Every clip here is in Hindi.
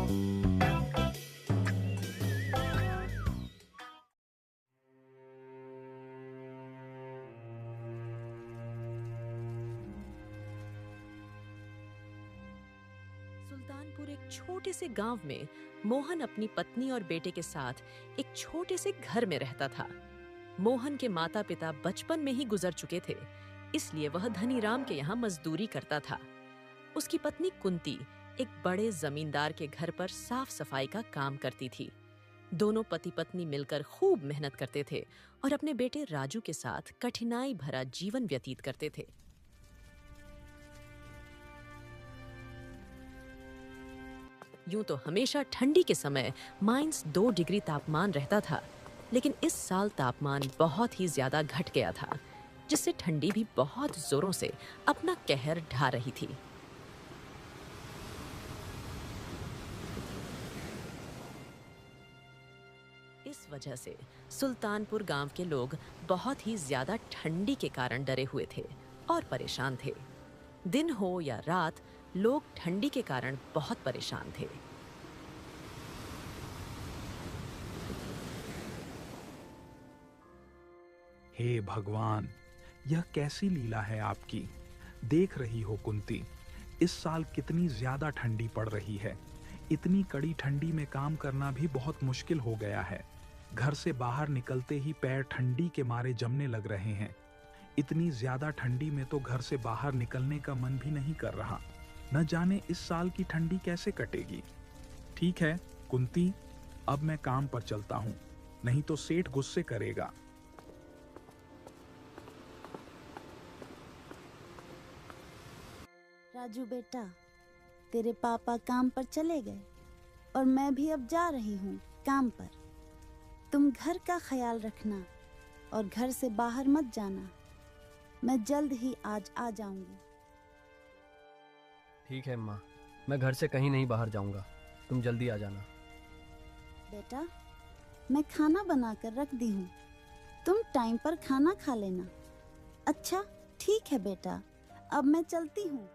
सुल्तानपुर एक छोटे से गांव में मोहन अपनी पत्नी और बेटे के साथ एक छोटे से घर में रहता था। मोहन के माता पिता बचपन में ही गुजर चुके थे, इसलिए वह धनीराम के यहाँ मजदूरी करता था। उसकी पत्नी कुंती एक बड़े जमींदार के घर पर साफ सफाई का काम करती थी। दोनों पति पत्नी मिलकर खूब मेहनत करते थे और अपने बेटे राजू के साथ कठिनाई भरा जीवन व्यतीत करते थे। यूं तो हमेशा ठंडी के समय -2 डिग्री तापमान रहता था, लेकिन इस साल तापमान बहुत ही ज्यादा घट गया था, जिससे ठंडी भी बहुत जोरों से अपना कहर ढा रही थी। इस वजह से सुल्तानपुर गांव के लोग बहुत ही ज्यादा ठंडी के कारण डरे हुए थे और परेशान थे। दिन हो या रात, लोग ठंडी के कारण बहुत परेशान थे। हे भगवान, यह कैसी लीला है आपकी। देख रही हो कुंती, इस साल कितनी ज्यादा ठंडी पड़ रही है। इतनी कड़ी ठंडी में काम करना भी बहुत मुश्किल हो गया है। घर से बाहर निकलते ही पैर ठंडी के मारे जमने लग रहे हैं। इतनी ज्यादा ठंडी में तो घर से बाहर निकलने का मन भी नहीं कर रहा। न जाने इस साल की ठंडी कैसे कटेगी। ठीक है कुंती, अब मैं काम पर चलता हूँ, नहीं तो सेठ गुस्से करेगा। राजू बेटा, तेरे पापा काम पर चले गए और मैं भी अब जा रही हूँ काम पर। तुम घर का ख्याल रखना और घर से बाहर मत जाना। मैं जल्द ही आज आ जाऊंगी। ठीक है माँ, मैं घर से कहीं नहीं बाहर जाऊंगा, तुम जल्दी आ जाना। बेटा, मैं खाना बनाकर रख दी हूँ, तुम टाइम पर खाना खा लेना। अच्छा ठीक है बेटा, अब मैं चलती हूँ।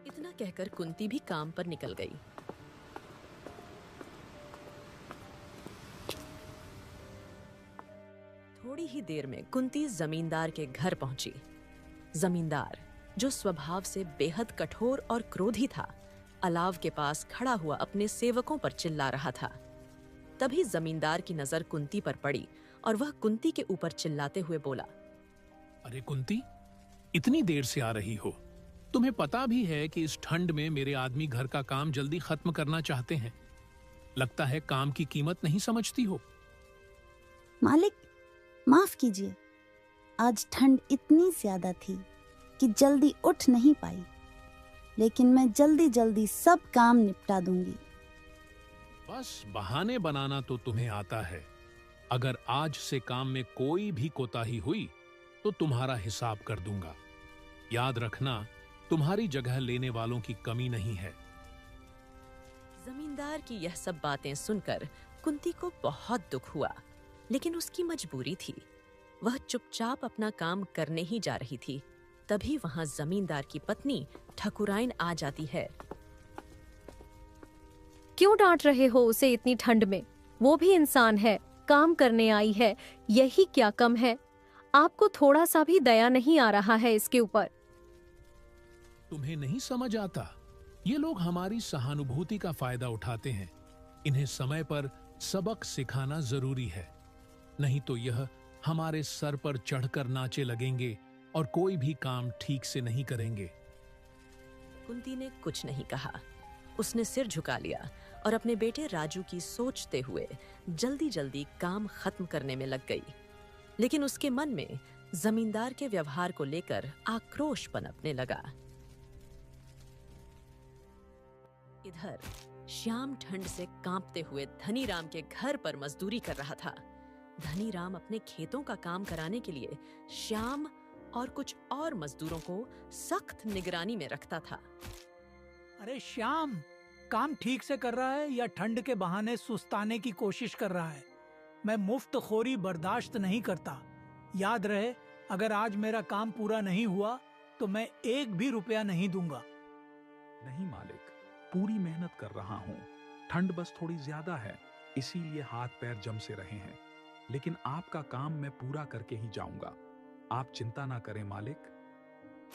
इतना कहकर कुंती भी काम पर निकल गई। थोड़ी ही देर में कुंती जमींदार के घर पहुंची। जमींदार, जो स्वभाव से बेहद कठोर और क्रोधी था, अलाव के पास खड़ा हुआ अपने सेवकों पर चिल्ला रहा था। तभी जमींदार की नजर कुंती पर पड़ी और वह कुंती के ऊपर चिल्लाते हुए बोला, अरे कुंती, इतनी देर से आ रही हो? तुम्हें पता भी है कि इस ठंड में मेरे आदमी घर का काम जल्दी खत्म करना चाहते हैं। लगता है काम की कीमत नहीं समझती हो। मालिक, माफ कीजिए, आज ठंड इतनी ज्यादा थी कि जल्दी उठ नहीं पाई, लेकिन मैं जल्दी जल्दी सब काम निपटा दूंगी। बस बहाने बनाना तो तुम्हें आता है। अगर आज से काम में कोई भी कोताही हुई तो तुम्हारा हिसाब कर दूंगा। याद रखना, तुम्हारी जगह लेने वालों की कमी नहीं है। जमींदार की यह सब बातें सुनकर कुंती को बहुत दुख हुआ, लेकिन उसकी मजबूरी थी। वह चुपचाप अपना काम करने ही जा रही थी। तभी वहां जमींदार की पत्नी ठकुराइन आ जाती है। क्यों डांट रहे हो उसे इतनी ठंड में? वो भी इंसान है, काम करने आई है, यही क्या कम है? आपको थोड़ा सा भी दया नहीं आ रहा है इसके ऊपर? तुम्हें नहीं समझ आता? ये लोग हमारी सहानुभूति का फायदा उठाते हैं। इन्हें समय पर सबक सिखाना जरूरी है, नहीं तो यह हमारे सर पर चढ़कर नाचे लगेंगे और कोई भी काम ठीक से नहीं करेंगे। कुंती ने कुछ नहीं कहा। उसने सिर झुका लिया और अपने बेटे राजू की सोचते हुए जल्दी जल्दी काम खत्म करने में लग गई। लेकिन उसके मन में जमींदार के व्यवहार को लेकर आक्रोश पनपने लगा। इधर श्याम ठंड से कांपते हुए धनीराम के घर पर मजदूरी कर रहा था। धनीराम अपने खेतों का काम कराने के लिए श्याम और कुछ और मजदूरों को सख्त निगरानी में रखता था। अरे श्याम, काम ठीक से कर रहा है या ठंड के बहाने सुस्ताने की कोशिश कर रहा है? मैं मुफ्तखोरी बर्दाश्त नहीं करता। याद रहे, अगर आज मेरा काम पूरा नहीं हुआ तो मैं 1 भी रुपया नहीं दूंगा। नहीं मालिक, पूरी मेहनत कर रहा हूँ। ठंड बस थोड़ी ज्यादा है, इसीलिए हाथ पैर जम से रहे हैं, लेकिन आपका काम मैं पूरा करके ही जाऊंगा। आप चिंता ना करें मालिक।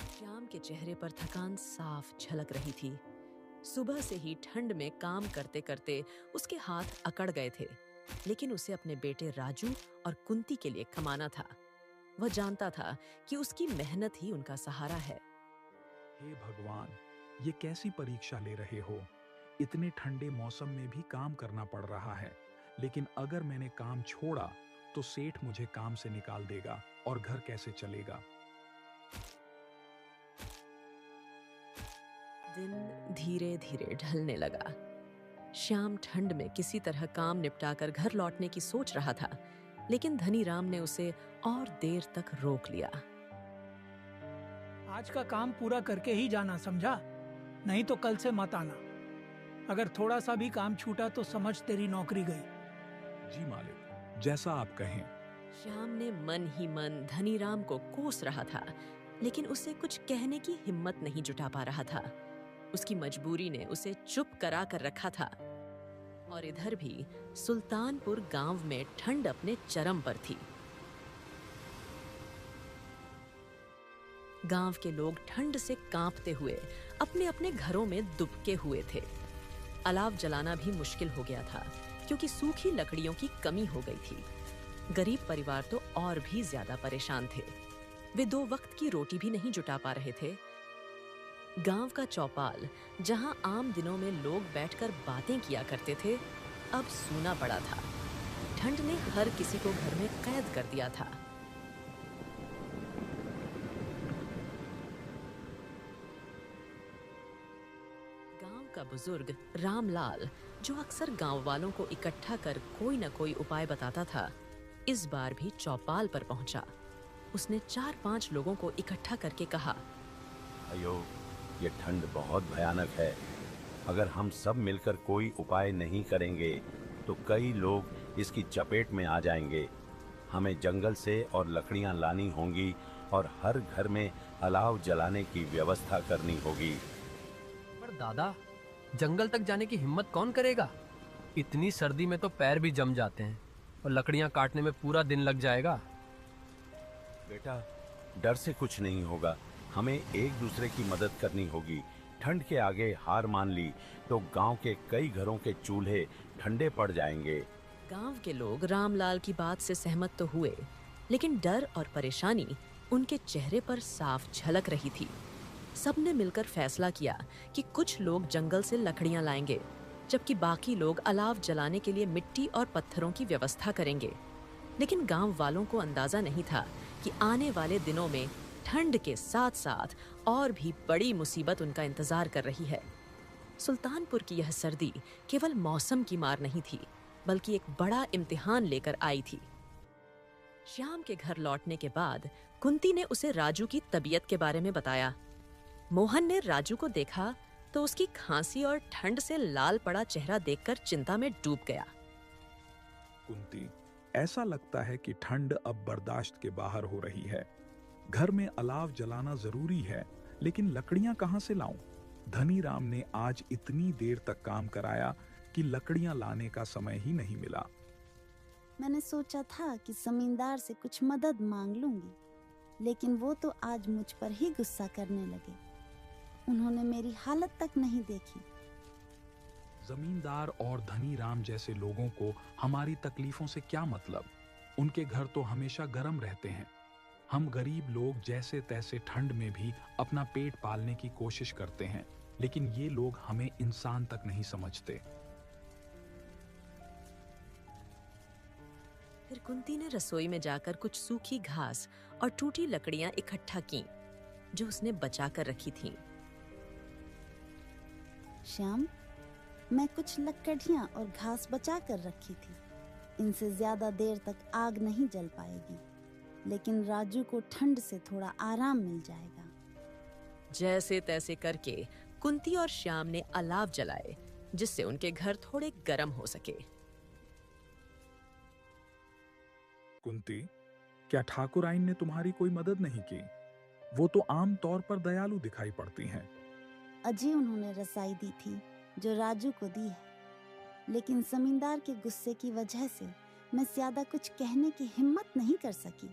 श्याम के चेहरे पर थकान साफ झलक रही थी। सुबह से ही ठंड में काम करते करते उसके हाथ अकड़ गए थे, लेकिन उसे अपने बेटे राजू और कुंती के लिए कमाना था। वह जानता था कि उसकी मेहनत ही उनका सहारा है। हे भगवान, ये कैसी परीक्षा ले रहे हो? इतने ठंडे मौसम में भी काम करना पड़ रहा है, लेकिन अगर मैंने काम छोड़ा तो सेठ मुझे काम से निकाल देगा और घर कैसे चलेगा? दिन धीरे धीरे ढलने लगा। श्याम ठंड में किसी तरह काम निपटाकर घर लौटने की सोच रहा था, लेकिन धनीराम ने उसे और देर तक रोक लिया। आज का काम पूरा करके ही जाना, समझा? नहीं तो कल से मत आना। अगर थोड़ा सा भी काम छूटा तो समझ तेरी नौकरी गई। जी मालिक, जैसा आप कहें। श्याम ने मन ही मन धनीराम को कोस रहा था, लेकिन उसे कुछ कहने की हिम्मत नहीं जुटा पा रहा था। उसकी मजबूरी ने उसे चुप करा कर रखा था। और इधर भी सुल्तानपुर गांव में ठंड अपने चरम पर थी। गांव के लोग ठंड से कांपते हुए अपने अपने घरों में दुबके हुए थे। अलाव जलाना भी मुश्किल हो गया था, क्योंकि सूखी लकड़ियों की कमी हो गई थी। गरीब परिवार तो और भी ज्यादा परेशान थे। वे 2 वक्त की रोटी भी नहीं जुटा पा रहे थे। गांव का चौपाल, जहां आम दिनों में लोग बैठकर बातें किया करते थे, अब सूना पड़ा था। ठंड ने हर किसी को घर में कैद कर दिया था। गांव का बुजुर्ग रामलाल, जो अक्सर गांव वालों को इकट्ठा कर कोई न कोई उपाय बताता था, इस बार भी चौपाल पर पहुंचा। उसने 4-5 लोगों को इकट्ठा करके कहा, अयो, ये ठंड बहुत भयानक है। अगर हम सब मिलकर कोई उपाय नहीं करेंगे तो कई लोग इसकी चपेट में आ जाएंगे। हमें जंगल से और लकड़ियां लानी होंगी और हर घर में अलाव जलाने की व्यवस्था करनी होगी। पर दादा, जंगल तक जाने की हिम्मत कौन करेगा? इतनी सर्दी में तो पैर भी जम जाते हैं और लकड़ियां काटने में पूरा दिन लग जाएगा। बेटा, डर से कुछ नहीं होगा। हमें एक दूसरे की मदद करनी होगी। ठंड के आगे हार मान ली तो गांव के कई घरों के चूल्हे ठंडे पड़ जाएंगे। गांव के लोग रामलाल की बात से सहमत तो हुए, लेकिन डर और परेशानी उनके चेहरे पर साफ झलक रही थी। सबने मिलकर फैसला किया कि कुछ लोग जंगल से लकड़ियां लाएंगे, जबकि बाकी लोग अलाव जलाने के लिए मिट्टी और पत्थरों की व्यवस्था करेंगे। लेकिन गांव वालों को अंदाजा नहीं था कि आने वाले दिनों में ठंड के साथ साथ और भी बड़ी मुसीबत उनका इंतजार कर रही है। सुल्तानपुर की यह सर्दी केवल मौसम की मार नहीं थी, बल्कि एक बड़ा इम्तिहान लेकर आई थी। श्याम के घर लौटने के बाद कुंती ने उसे राजू की तबीयत के बारे में बताया। मोहन ने राजू को देखा तो उसकी खांसी और ठंड से लाल पड़ा चेहरा देखकर चिंता में डूब गया। कुंती, ऐसा लगता है कि ठंड अब बर्दाश्त के बाहर हो रही है। घर में अलाव जलाना जरूरी है, लेकिन लकड़ियां कहां से लाऊं? धनीराम ने आज इतनी देर तक काम कराया कि लकड़ियां लाने का समय ही नहीं मिला। मैंने सोचा था कि जमींदार से कुछ मदद मांग लूंगी, लेकिन वो तो आज मुझ पर ही गुस्सा करने लगे। उन्होंने मेरी हालत तक नहीं देखी। जमींदार और धनीराम जैसे लोगों को हमारी तकलीफों से क्या मतलब? उनके घर तो हमेशा गर्म रहते हैं। हम गरीब लोग जैसे तैसे ठंड में भी अपना पेट पालने की कोशिश करते हैं, लेकिन ये लोग हमें इंसान तक नहीं समझते। फिर कुंती ने रसोई में जाकर कुछ सूखी घास और टूटी लकड़ियां इकट्ठा की, जो उसने बचा कर रखी थीं। श्याम, मैं कुछ लकड़ियां और घास बचा कर रखी थी। इनसे ज्यादा देर तक आग नहीं जल पाएगी, लेकिन राजू को ठंड से थोड़ा आराम मिल जाएगा। जैसे तैसे करके कुंती और श्याम ने अलाव जलाए, जिससे उनके घर थोड़े गर्म हो सके। कुंती, क्या ठाकुर आइन ने तुम्हारी कोई मदद नहीं की? वो तो आम तौर पर दयालु दिखाई पड़ती हैं। अजी उन्होंने रसाई दी थी जो राजू को दी है। लेकिन जमींदार के गुस्से की वजह से मैं ज्यादा कुछ कहने की हिम्मत नहीं कर सकी।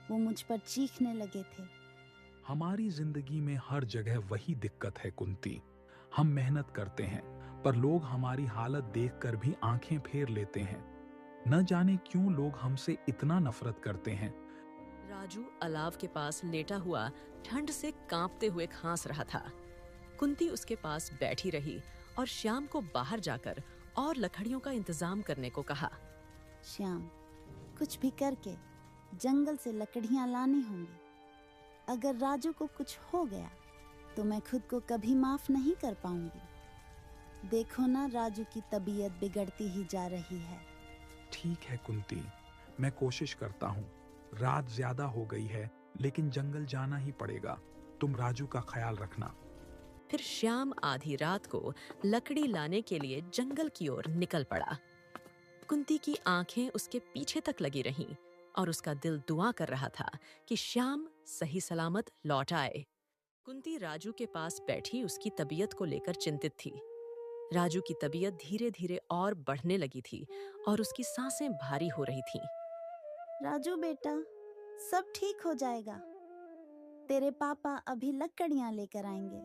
वो मुझ पर चीखने लगे थे। हमारी जिंदगी में हर जगह वही दिक्कत है कुंती। हम मेहनत करते हैं पर लोग हमारी हालत देखकर भी आंखें फेर लेते हैं। न जाने क्यों लोग हमसे इतना नफरत करते हैं। राजू अलाव के पास लेटा हुआ ठंड से कांपते हुए खांस रहा था। कुंती उसके पास बैठी रही और श्याम को बाहर जाकर और लकड़ियों का इंतजाम करने को कहा। श्याम, कुछ भी करके जंगल से लकड़ियां लानी होंगी। अगर राजू को कुछ हो गया तो मैं खुद को कभी माफ नहीं कर पाऊंगी। देखो ना, राजू की तबीयत बिगड़ती ही जा रही है। ठीक है कुंती, मैं कोशिश करता हूँ। रात ज्यादा हो गई है लेकिन जंगल जाना ही पड़ेगा। तुम राजू का ख्याल रखना। फिर श्याम आधी रात को लकड़ी लाने के लिए जंगल की ओर निकल पड़ा। कुंती की आंखें उसके पीछे तक लगी रहीं और उसका दिल दुआ कर रहा था कि श्याम सही सलामत लौट आए। कुंती राजू के पास बैठी उसकी तबीयत को लेकर चिंतित थी। राजू की तबीयत धीरे धीरे और बढ़ने लगी थी और उसकी सांसें भारी हो रही थीं। राजू बेटा, सब ठीक हो जाएगा। तेरे पापा अभी लकड़ियां लेकर आएंगे,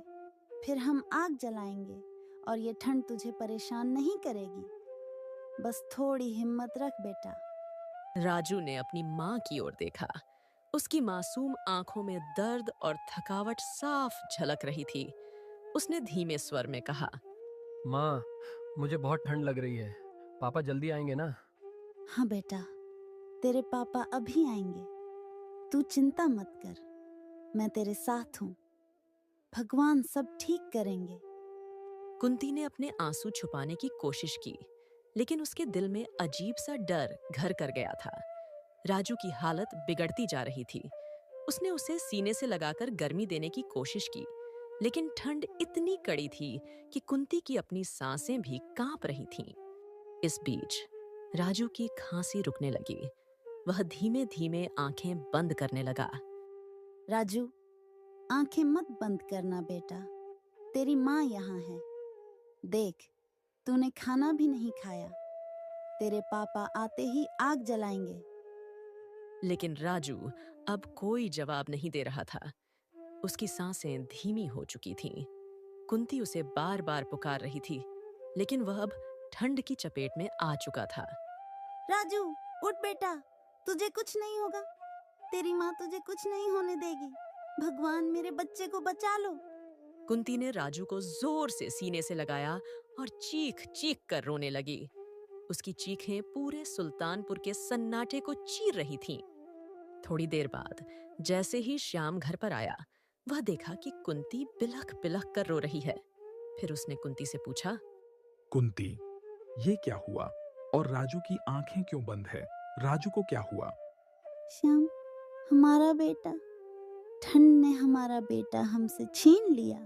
फिर हम आग जलाएंगे और ये ठंड तुझे परेशान नहीं करेगी। बस थोड़ी हिम्मत रख बेटा। राजू ने अपनी माँ की ओर देखा। उसकी मासूम आंखों में दर्द और थकावट साफ झलक रही थी। उसने धीमे स्वर में कहा, माँ, मुझे बहुत ठंड लग रही है। पापा जल्दी आएंगे ना? हाँ बेटा, तेरे पापा अभी आएंगे। तू चिंता मत कर, मैं तेरे साथ हूँ। भगवान सब ठीक करेंगे। कुंती ने अपने आंसू छुपाने की कोशिश की, लेकिन उसके दिल में अजीब सा डर घर कर गया था। राजू की हालत बिगड़ती जा रही थी। उसने उसे सीने से लगाकर गर्मी देने की कोशिश की, लेकिन ठंड इतनी कड़ी थी कि कुंती की अपनी सांसें भी कांप रही थीं। इस बीच राजू की खांसी रुकने लगी। वह धीमे धीमे आंखें बंद करने लगा। राजू, आंखें मत बंद करना बेटा। तेरी माँ यहाँ है। देख, तूने खाना भी नहीं खाया। तेरे पापा आते ही आग जलाएंगे। लेकिन राजू अब कोई जवाब नहीं दे रहा था। उसकी सांसें धीमी हो चुकी थीं। कुंती उसे बार बार पुकार रही थी, लेकिन वह अब ठंड की चपेट में आ चुका था। राजू, उठ बेटा, तुझे कुछ नहीं होगा। तेरी माँ तुझे कुछ नहीं होने देगी। भगवान मेरे बच्चे को बचा लो। कुंती ने राजू को जोर से सीने से लगाया और चीख चीख कर रोने लगी। उसकी चीखें पूरे सुल्तानपुर के सन्नाटे को चीर रही थीं। थोड़ी देर बाद जैसे ही श्याम घर पर आया, वह देखा कि कुंती बिलख बिलख कर रो रही है। फिर उसने कुंती से पूछा, कुंती, ये क्या हुआ और राजू की आंखें क्यों बंद है? राजू को क्या हुआ? श्याम, हमारा बेटा, ठंड ने हमारा बेटा हमसे छीन लिया।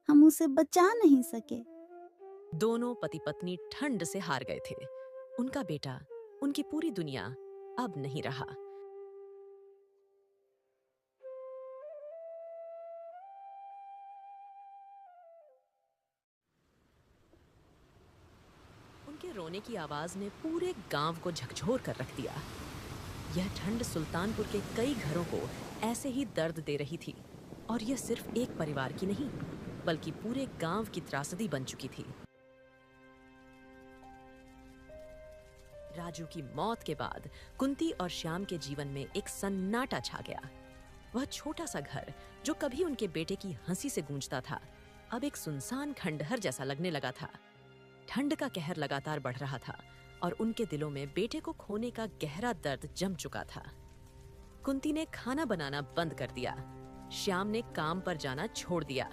हम उसे बचा नहीं सके। दोनों पति पत्नी ठंड से हार गए थे। उनका बेटा, उनकी पूरी दुनिया अब नहीं रहा। उनके रोने की आवाज ने पूरे गांव को झकझोर कर रख दिया। यह ठंड सुल्तानपुर के कई घरों को ऐसे ही दर्द दे रही थी, और यह सिर्फ एक परिवार की नहीं, बल्कि पूरे गांव की त्रासदी बन चुकी थी। राजू की मौत के बाद कुंती और श्याम के जीवन में एक सन्नाटा छा गया। वह छोटा सा घर जो कभी उनके बेटे की हंसी से गूंजता था, अब एक सुनसान खंडहर जैसा लगने लगा था। ठंड का कहर लगातार बढ़ रहा था और उनके दिलों में बेटे को खोने का गहरा दर्द जम चुका था। कुंती ने खाना बनाना बंद कर दिया। श्याम ने काम पर जाना छोड़ दिया।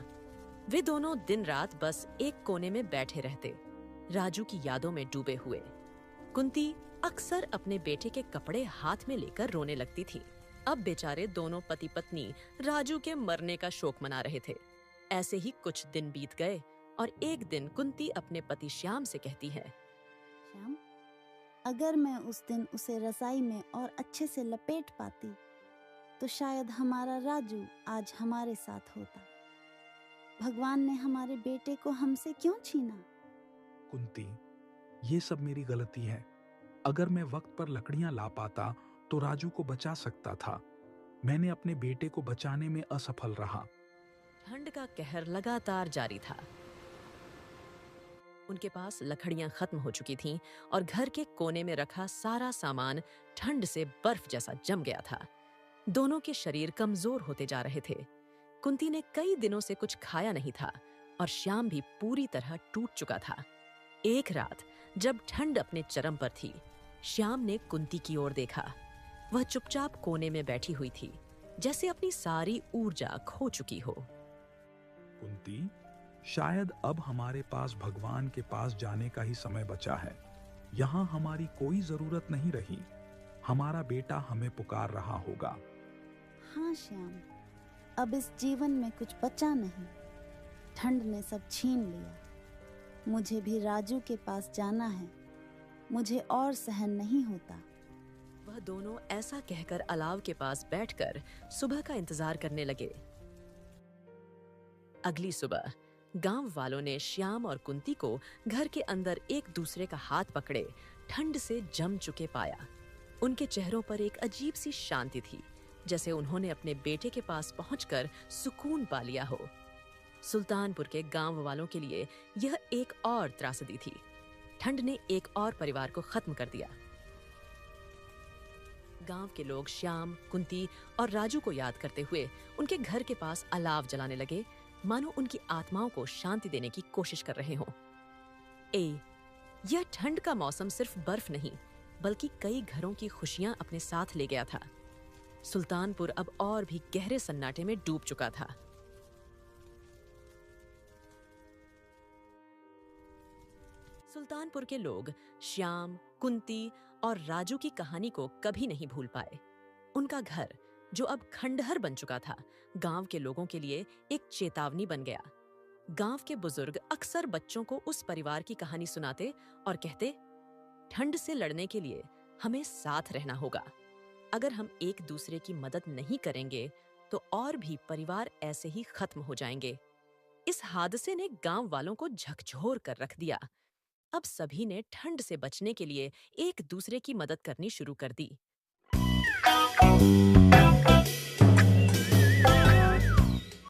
वे दोनों दिन रात बस एक कोने में बैठे रहते, राजू की यादों में डूबे हुए। कुंती अक्सर अपने बेटे के कपड़े हाथ में लेकर रोने लगती थी। अब बेचारे दोनों पति पत्नी राजू के मरने का शोक मना रहे थे। ऐसे ही कुछ दिन बीत गए और एक दिन कुंती अपने पति श्याम से कहती है, श्याम, अगर मैं उस दिन उसे रजाई में और अच्छे से लपेट पाती तो शायद हमारा राजू आज हमारे साथ होता। भगवान ने हमारे बेटे को हमसे क्यों छीना? कुंती, ये सब मेरी गलती है। अगर मैं वक्त पर लकड़ियां ला पाता तो राजू को बचा सकता था। मैंने अपने बेटे को बचाने में असफल रहा। ठंड का कहर लगातार जारी था। उनके पास लकड़ियां खत्म हो चुकी थीं और घर के कोने में रखा सारा सामान ठंड से बर्फ जैसा जम गया था। दोनों के शरीर कमजोर होते जा रहे थे। कुंती ने कई दिनों से कुछ खाया नहीं था और श्याम भी पूरी तरह टूट चुका था। एक रात जब ठंड अपने चरम पर थी, श्याम ने कुंती की ओर देखा। वह चुपचाप कोने में बैठी हुई थी, जैसे अपनी सारी ऊर्जा खो चुकी हो। कुंती, शायद अब हमारे पास भगवान के पास जाने का ही समय बचा है। यहाँ हमारी कोई जरूरत नहीं रही। हमारा बेटा हमें पुकार रहा होगा। हाँ श्याम, अब इस जीवन में कुछ बचा नहीं। ठंड ने सब छीन लिया। मुझे भी राजू के पास जाना है। मुझे और सहन नहीं होता। वह दोनों ऐसा कहकर अलाव के पास बैठकर सुबह का इंतजार करने लगे। अगली सुबह गांव वालों ने श्याम और कुंती को घर के अंदर एक दूसरे का हाथ पकड़े ठंड से जम चुके पाया। उनके चेहरों पर एक अजीब सी शांति थी, जैसे उन्होंने अपने बेटे के पास पहुंचकर सुकून पा लिया हो। सुल्तानपुर के गांव वालों के लिए यह एक और त्रासदी थी। ठंड ने एक और परिवार को खत्म कर दिया। गांव के लोग श्याम, कुंती और राजू को याद करते हुए उनके घर के पास अलाव जलाने लगे, मानो उनकी आत्माओं को शांति देने की कोशिश कर रहे हों। यह ठंड का मौसम सिर्फ बर्फ नहीं, बल्कि कई घरों की खुशियां अपने साथ ले गया था। सुल्तानपुर अब और भी गहरे सन्नाटे में डूब चुका था। सुल्तानपुर के लोग श्याम, कुंती और राजू की कहानी को कभी नहीं भूल पाए। उनका घर, जो अब खंडहर बन चुका था, गांव के लोगों के लिए एक चेतावनी बन गया। गांव के बुजुर्ग अक्सर बच्चों को उस परिवार की कहानी सुनाते और कहते, ठंड से लड़ने के लिए हमें साथ रहना होगा। अगर हम एक दूसरे की मदद नहीं करेंगे तो और भी परिवार ऐसे ही खत्म हो जाएंगे। इस हादसे ने गांव वालों को झकझोर कर रख दिया। अब सभी ने ठंड से बचने के लिए एक दूसरे की मदद करनी शुरू कर दी।